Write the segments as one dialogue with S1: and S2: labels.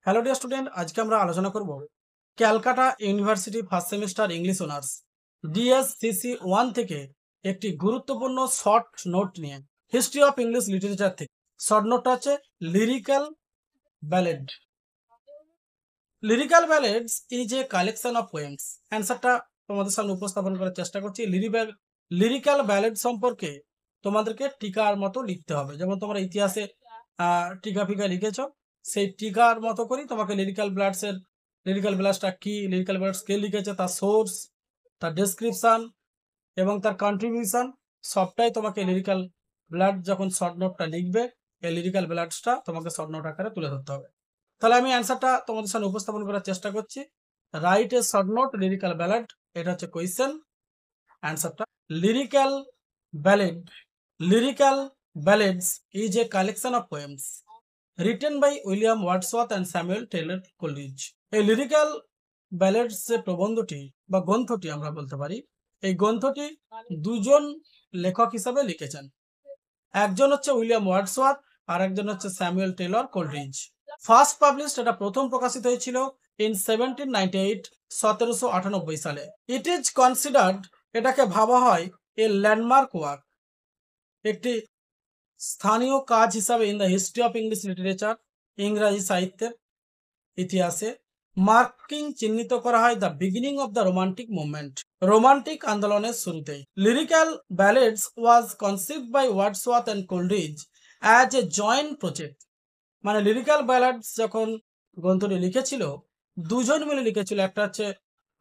S1: Hello dear student, আজকে আমরা আলোচনা করব Calcutta University first semester English honours DSCC 1 থেকে একটি গুরুত্বপূর্ণ শর্ট নোট নিয়ে হিস্ট্রি অফ ইংলিশ লিটারেচার থেকে। শর্ট নোটটা হচ্ছে lyrical ballad. Lyrical ballads is a collection of poems. অ্যান্সারটা তোমাদের সামনে উপস্থাপন করার চেষ্টা করছি। লিরিক্যাল ব্যালেড সম্পর্কে তোমাদেরকে টিকার মতো লিখতে হবে, যেমন তোমরা ইতিহাসে টিকা ফিকা লিখেছ, সেই টিকার মতো করেই তোমাকে লিরিক্যাল ব্যালেডসটা কি, লিরিক্যাল ব্যালেডস কে লিখেছে, তার সোর্স, তার ডেসক্রিপশন এবং তার কন্ট্রিবিউশন সবটাই তোমাকে লিরিক্যাল ব্যালেড যখন শর্ট নোটটা লিখবে, এই লিরিক্যাল ব্যালেডসটা তোমাকে শর্ট নোট আকারে তুলে ধরতে হবে। তাহলে আমি অ্যান্সারটা তোমাদের সামনে উপস্থাপন করার চেষ্টা করছি। Write a short note lyrical ballad, এটা হচ্ছে কোয়েশ্চেন। অ্যান্সারটা lyrical ballad. Lyrical ballads is a collection of poems written by William Wordsworth and Samuel Taylor Coleridge. এই লিরিক্যাল ব্যালেডস যে প্রবন্ধটি বা গ্রন্থটি আমরা বলতে পারি, এই গ্রন্থটি দুজন লেখক হিসাবে লিখেছেন। একজন হচ্ছে উইলিয়াম ওয়ার্ডসওয়ার্থ আর একজন হচ্ছে Samuel Taylor Coleridge. First published, এটা প্রথম প্রকাশিত হয়েছিল ইন 1798, 1798 সালে। ইট ইজ কনসিডার্ড, এটাকে ভাবা হয় এ ল্যান্ডমার্ক ওয়ার্ক, একটি স্থানীয় কাজ হিসাবে in the history of English literature, ইংরাজি সাহিত্যের ইতিহাসে। মার্কিং চিহ্নিত করা হয় the beginning of the romantic movement, romantic আন্দোলনের শুরুতেই। Lyrical ballads was conceived by Wordsworth and Coleridge as a joint project. মানে লিরিক্যাল ব্যালাডস যখন গ্রন্থটি লিখেছিল, দুজন মিলে লিখেছিল, একটা হচ্ছে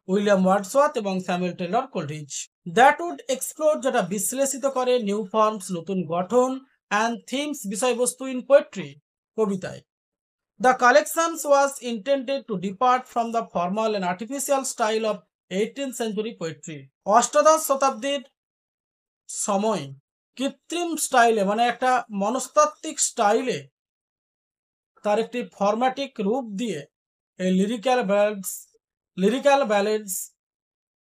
S1: উইলিয়াম ওয়ার্ডসওয়ার্থ এবং Samuel Taylor Coleridge. That would explore, যেটা বিশ্লেষিত করে নিউ ফর্মস, নতুন গঠন, অ্যান্ড থিমস, বিষয়বস্তু, ইন পোয়েট্রি, কবিতায়। The collections was intended to depart from the formal and artificial style of 18th century poetry. অষ্টাদশ শতাব্দীর সময় কৃত্রিম স্টাইলে, মানে একটা মনস্তাত্ত্বিক স্টাইলে, তার একটি ফরম্যাটিক রূপ দিয়ে এই লিরিক্যাল ব্যালেডস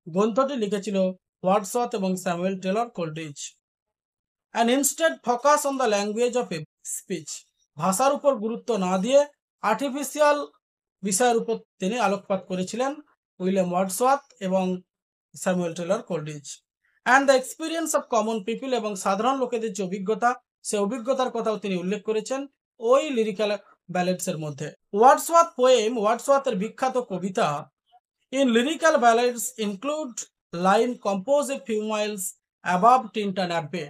S1: গ্রন্থটি লিখেছিল ওয়ার্ডসওয়ার্থ এবং Samuel Taylor Coleridge. And instead focus on the language of speech, ভাষার উপর গুরুত্ব না দিয়ে আর্টিফিশিয়াল বিষয়ের উপর তিনি আলোকপাত করেছিলেন উইলিয়াম ওয়ার্ডসওয়ার্থ এবং Samuel Taylor Coleridge. And the experience of common people, এবং সাধারণ লোকেদের যে অভিজ্ঞতা, সে অভিজ্ঞতার কথাও তিনি উল্লেখ করেছেন ওই লিরিক্যাল ব্যালেডসের মধ্যে। ওয়ার্ডসওয়ার্থ পোয়েম, ওয়ার্ডসওয়ার্থের বিখ্যাত কবিতা in lyrical ballads include line compose a few miles above Tintern Abbey.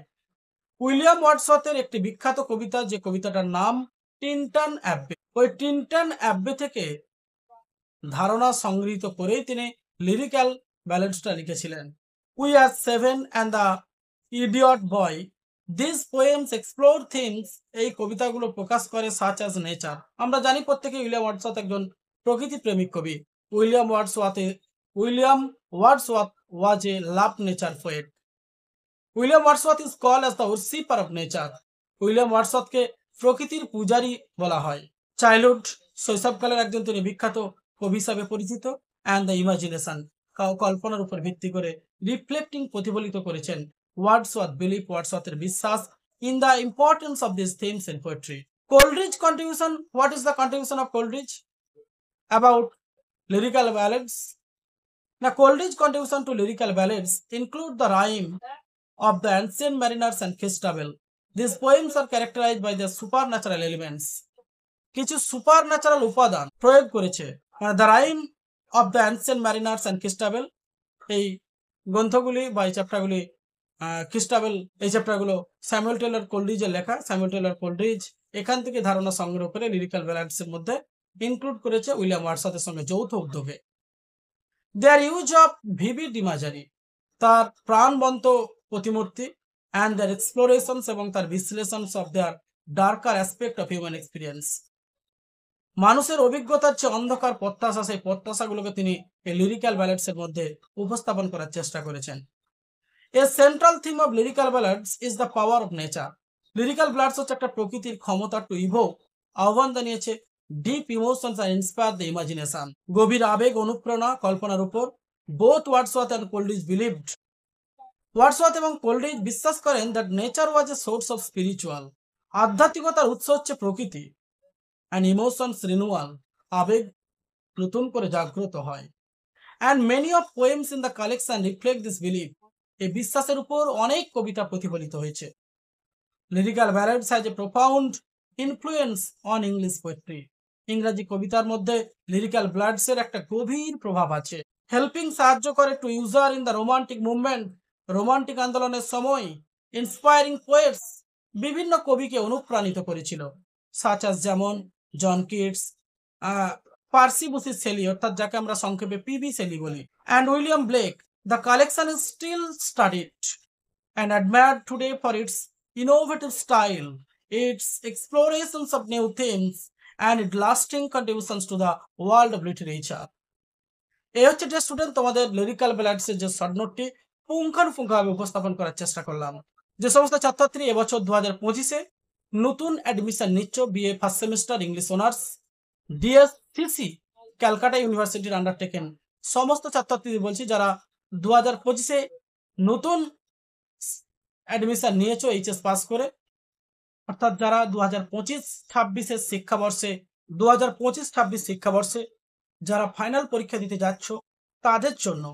S1: William ওয়ার্ডসওয়ার্থের একটি বিখ্যাত কবিতা, যে কবিতাটার নাম টিনটন অ্যাবে। ওই টিনটন অ্যাবে থেকে ধারণা সংগৃহীত করেই তিনি লিরিক্যাল ব্যালেডসটা লিখেছিলেন। We are seven and the idiot boy, this poems explore themes, এই কবিতাগুলো প্রকাশ করে সাচ অ্যাজ নেচার। আমরা জানি প্রত্যেকে উইলিয়াম ওয়ার্ডসওয়ার্থ একজন প্রকৃতি প্রেমিক কবি। William Wordsworth was a love nature poet. William Wordsworth is called as the worshipper of nature. William ওয়ার্ডসওয়ার্থকে প্রকৃতির পূজারী বলা হয়। চাইল্ডহুড, শৈশবকালের একজন তিনি বিখ্যাত কবি হিসাবে পরিচিত। অ্যান্ড দ্য ইমাজিনেশন, কল্পনার উপর ভিত্তি করে রিফ্লেক্টিং, প্রতিফলিত করেছেন ওয়ার্ডসওয়ার্থ বিলিভ, ওয়ার্ডসওয়ার্থের বিশ্বাস in the importance of this themes in poetry. Coleridge contribution, what is the contribution of Coleridge about lyrical ballads? The Coleridge contribution to lyrical ballads include the rhyme of the ancient mariners and Christabel. These poems are characterized by their supernatural elements. কিছু supernatural উপাদান প্রয়োগ করেছে, মানে the rime of the ancient mariners and Christabel. এই গ্রন্থগুলি বা এই চ্যাপ্টারগুলি Christabel, এই চ্যাপ্টারগুলো স্যামুয়েল টেইলর কোলরিজের লেখা। স্যামুয়েল টেইলর কোলরিজ এখান থেকে ধারণা সংগ্রহ করে লিরিক্যাল ব্যালাডসের মধ্যে ইনক্লুড করেছে উইলিয়াম ওয়ার্ডসওয়ার্থের সঙ্গে যৌথ উদ্যোগে। Their use of vivid imagery, তার প্রাণবন্ত প্রতিমূর্তি, অ্যান্ড দেয়ার এক্সপ্লোরেশনস, এবং তার বিশ্লেষণস of their darker aspect of human experience. মানুষের অভিজ্ঞতার চেয়ে অন্ধকার প্রত্যাশা, সেই প্রত্যাশাগুলোকে তিনি এই লিরিক্যাল ব্যালাডসের মধ্যে উপস্থাপন করার চেষ্টা করেছেন। A central theme of lyrical ballads is the power of nature. Lyrical ballads হচ্ছে একটা প্রকৃতির ক্ষমতা টু ইভোক, আহ্বান জানিয়েছে ডিপ ইমোশনস আর ইন্সপায়ার দ্য ইমাজিনেশন, গভীর আবেগ, অনুপ্রেরণা, কল্পনার উপর। Both Wordsworth and Coleridge believed, Wordsworth এবং কোলরিজ বিশ্বাস করেন that nature was a source of spiritual, আধ্যাত্মিকতার উৎস হচ্ছে প্রকৃতি, অ্যান্ড ইমোশনস রিনুয়াল, আবেগ নতুন করে জাগ্রত হয়। And many of poems in the collection reflect this believe. এই বিশ্বাসের উপর অনেক কবিতা প্রতিফলিত হয়েছে। Lyrical ব্যালাডস has a profound influence on English poetry. ইংরাজি কবিতার মধ্যে লিরিক্যাল ব্লাডসের একটা গভীর প্রভাব আছে। হেল্পিং সাহায্য করে to user in the romantic movement. Romantic আন্দোলনের সময় ইন্সপায়ারিং পোয়েটস বিভিন্ন কবিকে অনুপ্রাণিত করেছিল, সাচ আস যেমন John Keats, Percy Bysshe Shelley অর্থাৎ যাকে আমরা সংক্ষেপে পিবি শেলি বলি, and William Blake. The collection is still studied and admired today for its innovative style, its explorations of new themes, and its lasting contributions to the world of literature. এই হচ্ছে যে student তোমাদের lyrical ব্যালাডসের যে short নোটটি পুঙ্খানুপুঙ্খভাবে উপস্থাপন করার চেষ্টা করলাম। যে সমস্ত ছাত্রছাত্রী এবছর 2025-এ নতুন অ্যাডমিশন নিচ্ছ BA first semester English honours DSCC Calcutta ইউনিভার্সিটির আন্ডারটেকেন, সমস্ত ছাত্রছাত্রীদের বলছি যারা 2025-এ নতুন অ্যাডমিশন নিয়েছো এইচএস পাস করে, অর্থাৎ যারা 2025-26 শিক্ষাবর্ষে 2025-26 শিক্ষাবর্ষে যারা ফাইনাল পরীক্ষা দিতে যাচ্ছ তাদের জন্য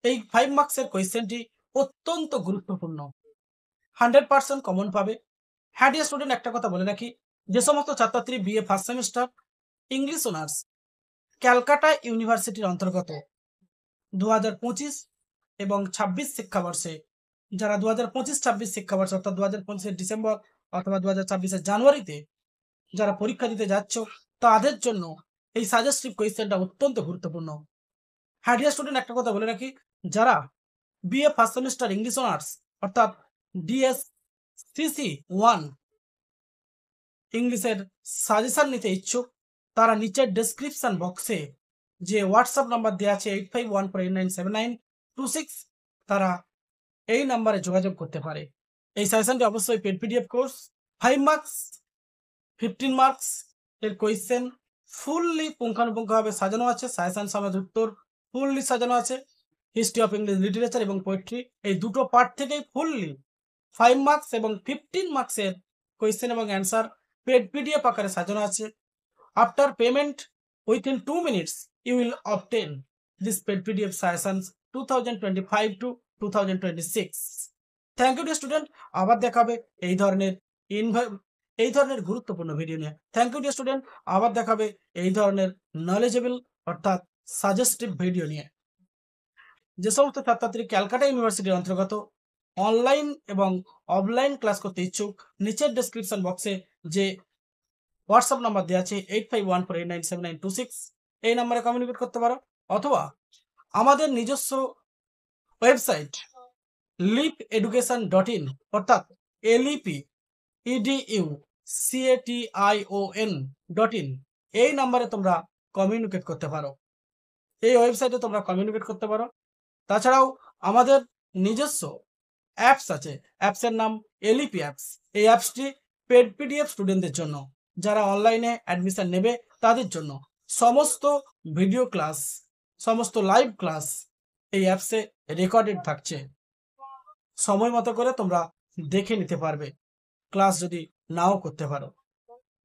S1: এই 5 মার্কসের কোয়েশ্চেনটি অত্যন্ত গুরুত্বপূর্ণ। 100% কমন পাবে। হ্যাঁ ডিয়ার স্টুডেন্ট, একটা কথা বলে রাখি, যে সমস্ত ছাত্রছাত্রী BA first semester English honours Calcutta ইউনিভার্সিটির অন্তর্গত 2025 এবং 26 শিক্ষাবর্ষে, যারা 2025-26 শিক্ষাবর্ষ অর্থাৎ 2025-এর ডিসেম্বর অথবা 2026-এর জানুয়ারিতে যারা পরীক্ষা দিতে যাচ্ছ তাদের জন্য এই সাজেস্টিভ কোয়েশ্চেনটা অত্যন্ত গুরুত্বপূর্ণ। হ্যাঁ ডিয়ার স্টুডেন্ট, একটা কথা বলে রাখি, যারা BA first semester English honours অর্থাৎ ডিএসসিসি 1 ইংলিশের সাজেশন নিতে ইচ্ছুক তারা নিচের ডেসক্রিপশন বক্সে যে হোয়াটসঅ্যাপ নাম্বার দেওয়া আছে 8514897926 তারা এই নাম্বারে যোগাযোগ করতে পারে। এই সাজেশনটি অবশ্যই paid PDF course, 5 marks 15 marks এর কোয়েশ্চেন ফুললি পুঙ্খানুপুঙ্খভাবে সাজানো আছে, সাজেশন সমেত উত্তর ফুললি সাজানো আছে। হিস্ট্রি অফ ইংলিশ লিটারেচার এবং পোয়েট্রি এই দুটো পার্ট থেকেই ফুললি 5 মার্কস এবং 15 মার্কসের কোয়েশ্চেন এবং অ্যান্সার পেড পিডিএফ আকারে সাজানো আছে। After payment within 2 minutes you will obtain this paid PDF suggestions 2025 to 2026। Thank you dear student, আবার দেখাবে এই ধরনের গুরুত্বপূর্ণ ভিডিও নিয়ে। থ্যাংক ইউ ডিয়ার স্টুডেন্ট, আবার দেখাবে এই ধরনের নলেজেবল অর্থাৎ সাজেস্টিভ ভিডিও নিয়ে। যে সমস্ত ছাত্রছাত্রী ক্যালকাটা ইউনিভার্সিটির অন্তর্গত অনলাইন এবং অফলাইন ক্লাস করতে ইচ্ছুক নিচের ডেসক্রিপশন বক্সে যে হোয়াটসঅ্যাপ নাম্বার দেওয়া আছে 8514897926 এই নাম্বারে কমিউনিকেট করতে পারো, অথবা আমাদের নিজস্ব ওয়েবসাইট leapeducation.in অর্থাৎ leapeducation.in এই নাম্বারে তোমরা কমিউনিকেট করতে পারো। এই ওয়েবসাইটে তোমরা কমিউনিকেট করতে পারো। তাছাড়াও আমাদের নিজস্ব অ্যাপস আছে, অ্যাপসের নাম এলইপি অ্যাপস। এই অ্যাপসটি পেড পিডিএফ স্টুডেন্টদের জন্য, যারা অনলাইনে অ্যাডমিশন নেবে তাদের জন্য। সমস্ত ভিডিও ক্লাস, সমস্ত লাইভ ক্লাস এই অ্যাপসে রেকর্ডেড থাকছে, সময় মতো করে তোমরা দেখে নিতে পারবে, ক্লাস যদি নাও করতে পারো।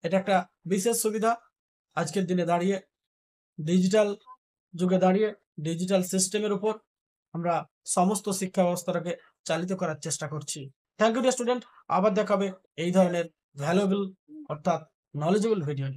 S1: এটা একটা বিশেষ সুবিধা। আজকের দিনে দাঁড়িয়ে ডিজিটাল যুগে দাঁড়িয়ে ডিজিটাল সিস্টেমের উপর আমরা সমস্ত শিক্ষা ব্যবস্থাটাকে চালিত করার চেষ্টা করছি। থ্যাংক ইউ ডিয়ার স্টুডেন্ট, আবার দেখাবে এই ধরনের ভ্যালুয়েবল অর্থাৎ নলেজেবল ভিডিও।